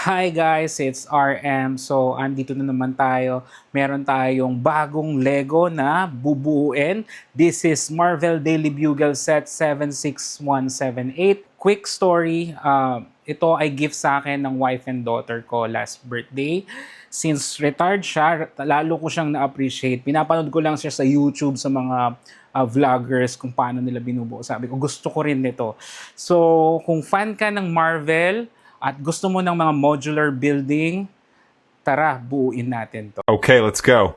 Hi guys, it's RM. So, andito na naman tayo. Meron tayong bagong Lego na bubuuin. This is Marvel Daily Bugle set 76178. Quick story, ito ay gift sa akin ng wife and daughter ko last birthday. Since retired siya, lalo ko siyang na-appreciate. Pinapanood ko lang siya sa YouTube sa mga vloggers kung paano nila binubuo. Sabi ko, gusto ko rin nito. So, kung fan ka ng Marvel, at gusto mo ng mga modular building, tara, buuin natin to. Okay, let's go.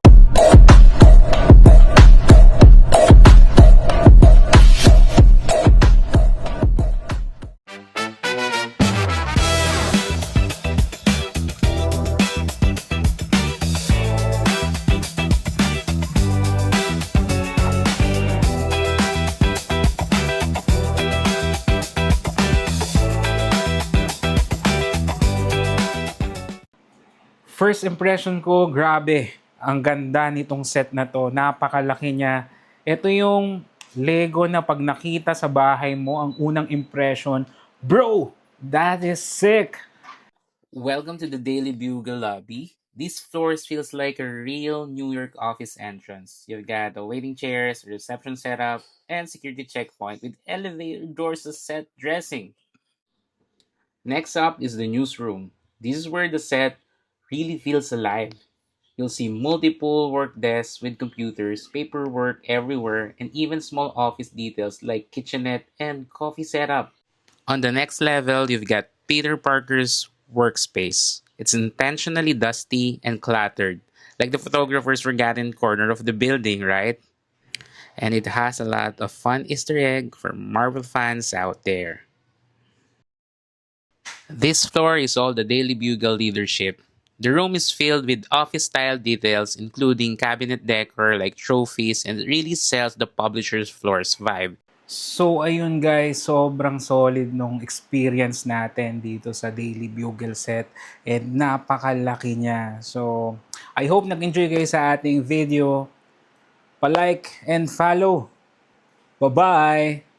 First impression ko, grabe. Ang ganda nitong set na to. Napakalaki niya. Ito yung Lego na pag nakita sa bahay mo, ang unang impression, bro, that is sick! Welcome to the Daily Bugle lobby. This floor feels like a real New York office entrance. You've got the waiting chairs, reception setup, and security checkpoint with elevator doors to set dressing. Next up is the newsroom. This is where the set really feels alive. You'll see multiple work desks with computers, paperwork everywhere, and even small office details like kitchenette and coffee setup. On the next level, you've got Peter Parker's workspace. It's intentionally dusty and cluttered, like the photographer's forgotten corner of the building, right? And it has a lot of fun Easter egg for Marvel fans out there. This floor is all the Daily Bugle leadership. The room is filled with office-style details including cabinet decor like trophies and it really sells the publisher's floor's vibe. So ayun guys, sobrang solid nung experience natin dito sa Daily Bugle set and napakalaki niya. So I hope nag-enjoy kayo sa ating video. Pa-like and follow. Bye-bye!